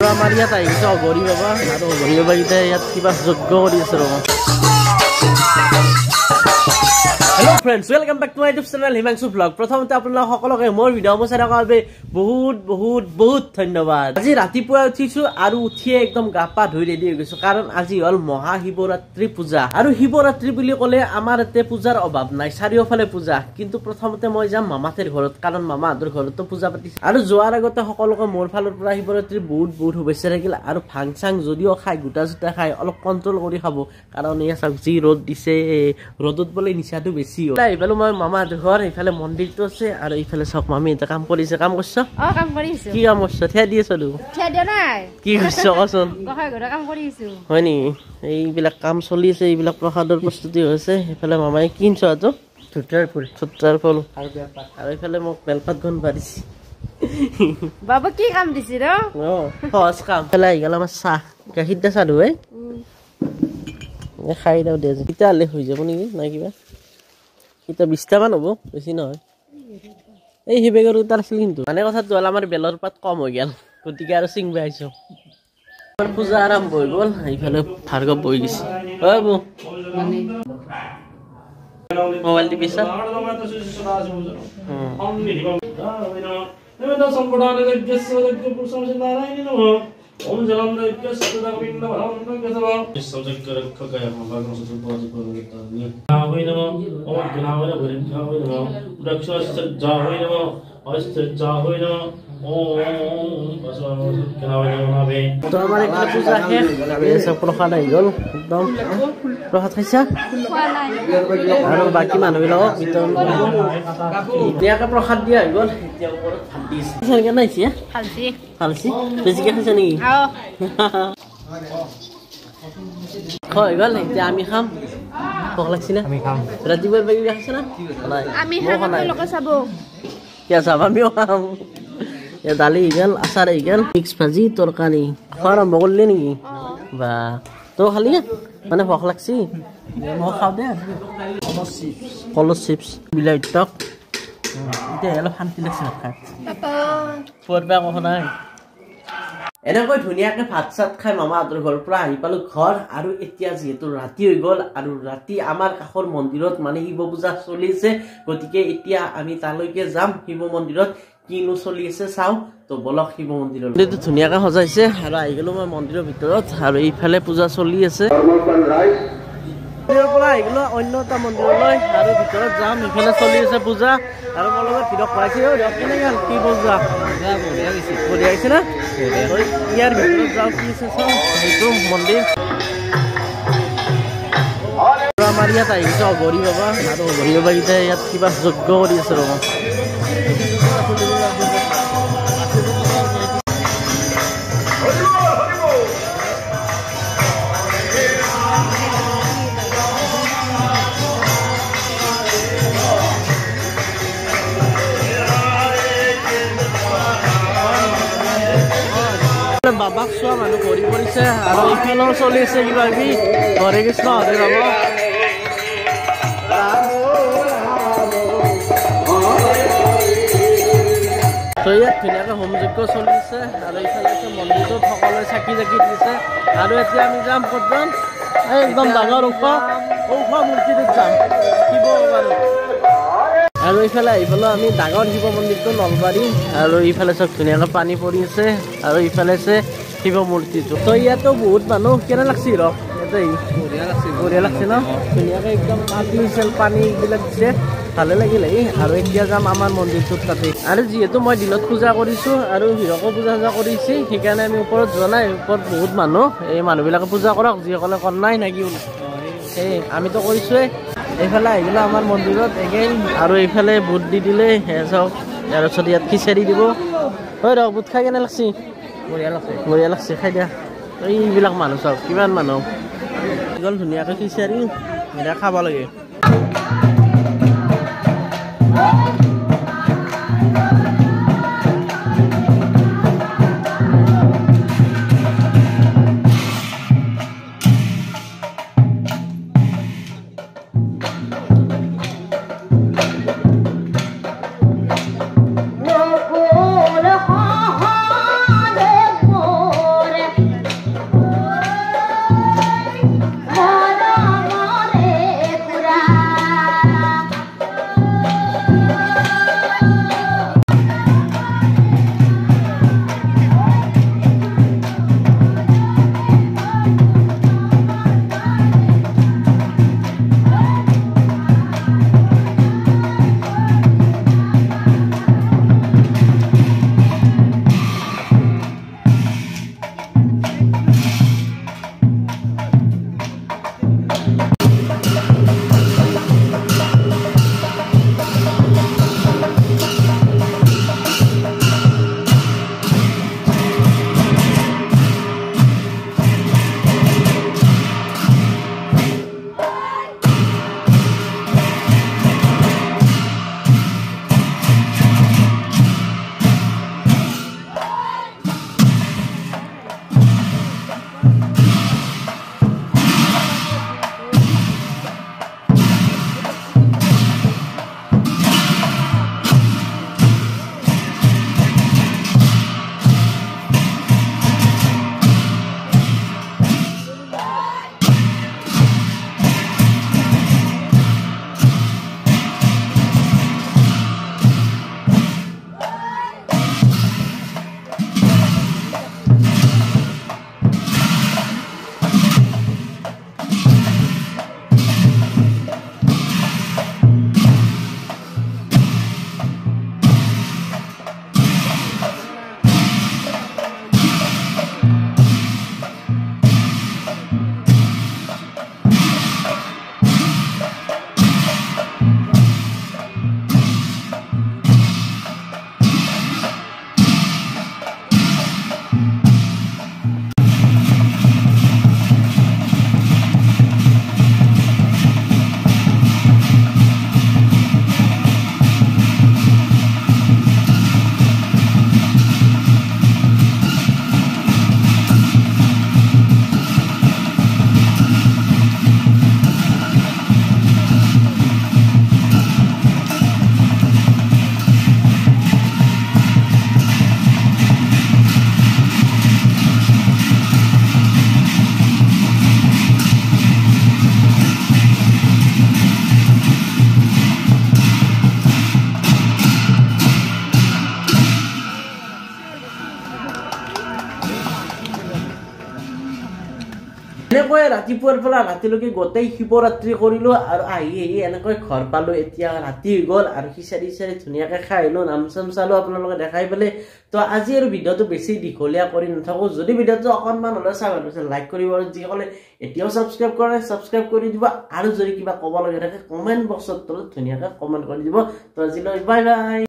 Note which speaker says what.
Speaker 1: আমাৰ ইয়াত আহিছে অঘৰী বাবা আৰু অঘৰী বাবা এতিয়া ইয়াত কিবা যজ্ঞ কৰি আছে ৰবা। Hello friends, welcome back to my YouTube channel Himanshu Vlog. প্ৰথমতে আপোনালোক সকলোকে মোৰ ভিডিঅ' চাই থকাৰ বাবে বহুত ধন্যবাদ। আজি ৰাতিপুৱা উঠিছো আৰু উঠিয়ে একদম গা পা ধুই ৰেডি হৈ গৈছো কাৰণ আজি হল মহা শিৱৰাত্ৰি পূজা আৰু শিৱৰাত্ৰি বুলি ক'লে আমাৰ ইয়াতে পূজাৰ অভাৱ নাই, চাৰিওফালে পূজা। কিন্তু প্ৰথমতে মই যাম মামাহঁতৰ ঘৰত কাৰণ মামাহঁতৰ ঘৰতো পূজা পাতিছে আৰু যোৱাৰ আগতে সকলোকে মোৰ ফালৰ পৰা শিৱৰাত্ৰিৰ বহুত শুভেচ্ছা থাকিল আৰু ভাং চাং যদিও খাই গোটা জোটা খাই অলপ কণ্ট্ৰল কৰি খাব কাৰণ এয়া চাওক যি ৰ'দ দিছে, ৰ'দত বোলে নিচাটো বেছি। এইফালে মই মামাহঁতৰ ঘৰ, এইফালে মন্দিৰটো আছে আৰু এইফালে চব মামী এটা কাম কৰিছে। কাম কৰিছ?
Speaker 2: কাম কৰিছো।
Speaker 1: কি কাম কৰিছ? থিয়া দি আছো।
Speaker 2: থিয়া দিয়া নাই। কি
Speaker 1: কৰিছ কচোন?
Speaker 2: কাম কৰিছো।
Speaker 1: হয় নেকি? এইবিলাক কাম চলি আছে, এইবিলাক প্ৰসাদৰ প্ৰস্তুতি হৈছে। এইফালে মামাই কিনছ তো থুটাৰ ফুল আৰু এইফালে মোক বেলপাত গন বাঢ়িছে।
Speaker 2: বাবা কি কাম দিছি ৰ?
Speaker 1: সহজ কাম। এইফালে আহি গ'ল আমাৰ চাহ, গাখীৰ দিয়া চাহ ধুৱে খাই দাও দে। এতিয়া হ'লে হৈ যাব নেকি? নাই কিবা এতিয়া 20টা মান হ'ব, বেছি নহয়। এই শিবেগৰ তাৰ আছিল কিন্তু মানে কথাটো হ'ল আমাৰ বেলৰ পাত কম হৈ গ'ল, গতিকে আৰু চিংব আহিছো। পূজা আৰম্ভ হৈ গ'ল। এইফালে ভাৰ্গৱ বহি গৈছে। Mobile টিপিছা? Om jalan dekat sudah pindah orang dekat sama. Subjek kerja kayak apa kan sesuatu aja pun kita ni. Jauhin nama, orang kenal nama beri jauhin nama. Raksa jauhin nama, asal jauhin nama. Pasal kenal nama be. तो हमारे घर पूजा है, ये सब प्रसाद आई गल एकदम प्रसाद खाइसा আৰু বাকি মানুহবিলাক বিতৰণ কৰিব। এতিয়াকে প্ৰসাদ দিয়া হৈ গল। এতিয়া ওপৰত ভাত দিছে। কেনে নাইছে? খালছি বেছিকে খাইছা নেকি? হৈ গল। এতিয়া আমি খাম। ভোক লাগছি না? আমি খাম। ৰাতিপুৱাৰ বাকি খাইছা না? নাই আমি খাম। লোকে চাব কি চাব? আমিও খাম। এ দালি গেল, আচাৰ গেল, মিক্স ভাজি, তৰকাৰী খোৱা আৰম্ভ কৰিলে নেকি? বা তো খালি মানে ভোক লাগছি? মই খাওঁ দে। কলৰ চিপছ, বিলাহী টক। এতিয়া অলপ শান্তি লাগছে খাই। পৰবা কথা নাই। এনেকৈ ধুনীয়াকে ভাত চাত খাই মামাহঁতৰ ঘৰৰ পৰা আহি পালো ঘৰ। আৰু এতিয়া যিহেতু ৰাতি হৈ গ'ল আৰু ৰাতি আমাৰ কাষৰ মন্দিৰত মানে শিৱ পূজা চলিছে, গতিকে এতিয়া আমি তালৈকে যাম। শিৱ মন্দিৰত কিনো চলি আছে চাওঁ। তো বলক শিৱ মন্দিৰত। ধুনীয়াকে সজাইছে আৰু আহি গলো মই মন্দিৰৰ ভিতৰত আৰু এইফালে পূজা চলি আছে। পৰা আহি গলো অন্য এটা মন্দিৰলৈ আৰু ভিতৰত যাম। ইফালে চলি আছে পূজা আৰু মোৰ লগত ভিতৰত খুৱাইছে। কেনেকে কি পূজা বঢ়িয়া হৈছে না? ইয়াৰ ভিতৰত যাওঁ, কি আছে চাওঁ। সেইটো মন্দিৰ আমাৰ ইয়াত আহিছে অঘৰী বাবা আৰু অঘৰী বাবা এতিয়া ইয়াত কিবা যজ্ঞ কৰি আছে ৰবা। বাবাক চোৱা মানুহ ভৰি পৰিছে আৰু ইফালেও চলি আছে কিবা কিবি। হৰে কৃষ্ণ হৰে ৰাম। তো ইয়াত ধুনীয়াকৈ হোম যজ্ঞ চলি আছে আৰু ইফালে মন্দিৰটোত সকলোৱে চাকি জাকি দিছে। আৰু এতিয়া আমি যাম ক'ত যাম? একদম ডাঙৰ ওখ মূৰ্তিটোত যাম, শিৱ বাবাৰ। আৰু এইফালে আহি পেলাই আমি ডাঙৰ শিৱ মন্দিৰটো নলবাৰী আৰু ইফালে চব ধুনীয়াকৈ পানী পৰি আছে আৰু ইফালে আছে শিৱ মূৰ্তিটো। তো ইয়াতো বহুত মানুহ। কেনে লাগছি ৰ? বঢ়িয়া লাগছে ন? ধুনীয়াকৈ একদম আৰ্টিফিচিয়েল পানী এইবিলাক দিছে, ভালে লাগিল। আৰু এতিয়া যাম আমাৰ মন্দিৰটোত তাতে। আৰু যিহেতু মই দিনত পূজা কৰিছোঁ আৰু হিৰকো পূজা কৰিছে, সেইকাৰণে আমি ওপৰত যোৱা নাই। ওপৰত বহুত মানুহ, এই মানুহবিলাকে পূজা কৰক, যিসকলে কৰা নাই নেকি এই আমিতো কৰিছোঁৱেই। এইফালে আহি গ'লে আমাৰ মন্দিৰত এগেইন আৰু এইফালে বুট দি দিলে চাওক। ইয়াৰ পিছত ইয়াত খিচাৰি দিব। হয় ৰ বুট খাই কেনে লাগছি? বঢ়িয়া লাগছে খাই দিয়া। এইবিলাক মানুহ চাওক কিমান মানুহ গ'ল। ধুনীয়াকৈ খিচাৰি এতিয়া খাব লাগে। এনেকৈ ৰাতিপুৱাৰ পৰা ৰাতিলৈকে গোটেই শিৱৰাত্ৰি কৰিলো আৰু আহি এনেকৈ ঘৰ পালো এতিয়া ৰাতি হৈ গ'ল আৰু খিচাৰি ধুনীয়াকে খাই আহিলো নাম চাম চালো আপোনালোকে দেখাই পেলাই তো আজি আৰু ভিডিঅ'টো বেছি দীঘলীয়া কৰি নাথাকো যদি ভিডিঅ'টো অকণমান হ'লে চাই ভাল পাইছে লাইক কৰিব আৰু যিসকলে এতিয়াও ছাবস্ক্ৰাইব কৰা নাই ছাবস্ক্ৰাইব কৰি দিব আৰু যদি কিবা ক'ব লগা থাকে কমেণ্ট বক্সত তলত ধুনীয়াকে কমেণ্ট কৰি দিব তো আজিলৈ বাই বাই